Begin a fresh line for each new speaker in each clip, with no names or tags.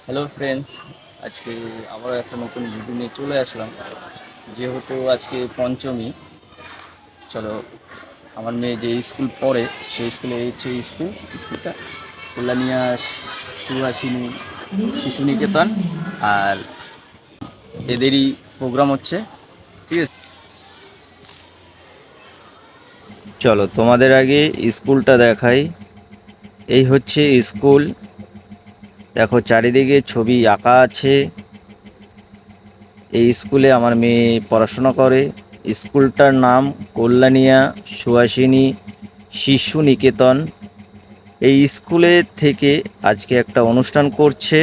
Hello friends, আজকে আবারও একটা নতুন ভিডিও নিয়ে চলে আসলাম। যেহেতু আজকে পঞ্চমী, চলো আমার মেয়ে যে স্কুল পড়ে সেই স্কুলে এই হচ্ছে স্কুলটা কল্যাণিয়া সুহাসিনী শিশু নিকেতন। আর এদেরই প্রোগ্রাম হচ্ছে, ঠিক আছে। চলো তোমাদের আগে স্কুলটা দেখাই। এই হচ্ছে স্কুল, দেখো চারিদিকে ছবি আঁকা আছে। এই স্কুলে আমার মেয়ে পড়াশোনা করে। স্কুলটার নাম কল্যাণিয়া সুহাসিনী শিশু নিকেতন। এই স্কুলে থেকে আজকে একটা অনুষ্ঠান করছে।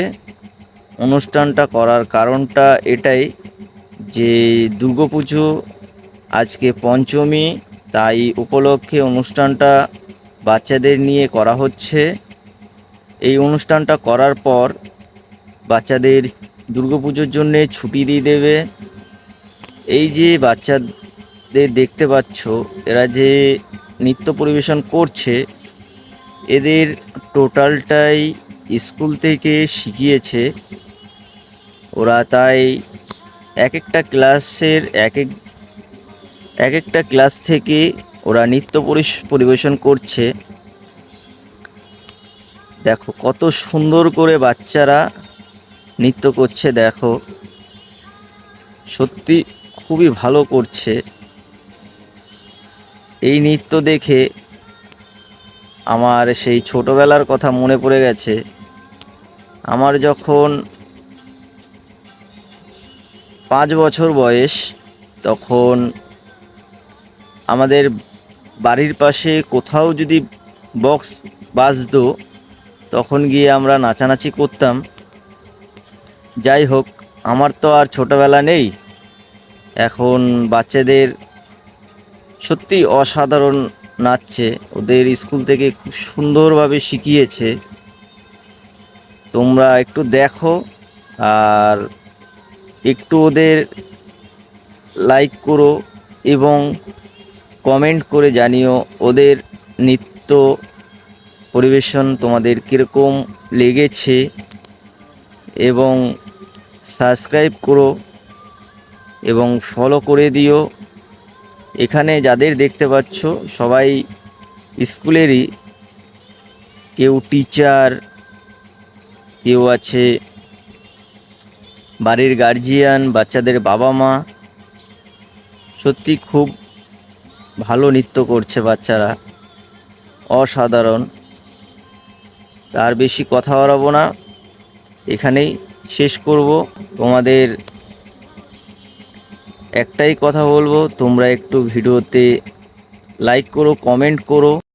অনুষ্ঠানটা করার কারণটা এটাই যে দুর্গাপুজো আজকে পঞ্চমী, তাই উপলক্ষে অনুষ্ঠানটা বাচ্চাদের নিয়ে করা হচ্ছে। এই অনুষ্ঠানটা করার পর বাচ্চাদের দুর্গাপুজোর জন্যে ছুটি দিয়ে দেবে। এই যে বাচ্চাদের দেখতে পাচ্ছ, এরা যে নৃত্য পরিবেশন করছে, এদের টোটালটাই স্কুল থেকে শিখিয়েছে ওরা। তাই এক একটা ক্লাসের এক একটা ক্লাস থেকে ওরা নৃত্য পরিবেশন করছে। দেখো কত সুন্দর করে বাচ্চারা নৃত্য করছে, দেখো সত্যি খুবই ভালো করছে। এই নৃত্য দেখে আমার সেই ছোটবেলার কথা মনে পড়ে গেছে। আমার যখন 5 বছর বয়স, তখন আমাদের বাড়ির পাশে কোথাও যদি বক্স বাজতো, তখন গিয়ে আমরা নাচানাচি করতাম। যাই হোক, আমার তো আর ছোটবেলা নেই। এখন বাচ্চাদের সত্যি অসাধারণ নাচছে, ওদের স্কুল থেকে খুব সুন্দরভাবে শিখিয়েছে। তোমরা একটু দেখো আর একটু ওদের লাইক করো এবং কমেন্ট করে জানিও ওদের নৃত্য পরিবেশন তোমাদের কীরকম লেগেছে, এবং সাবস্ক্রাইব করো এবং ফলো করে দিও। এখানে যাদের দেখতে পাচ্ছ সবাই স্কুলেরই, কেউ টিচার, কেউ আছে বাড়ির গার্জিয়ান, বাচ্চাদের বাবা মা। সত্যি খুব ভালো নৃত্য করছে বাচ্চারা, অসাধারণ। তার বেশি কথা বাড়াবো না, এখানেই শেষ করব। তোমাদের একটাই কথা বলবো, তোমরা একটু ভিডিওতে লাইক করো, কমেন্ট করো।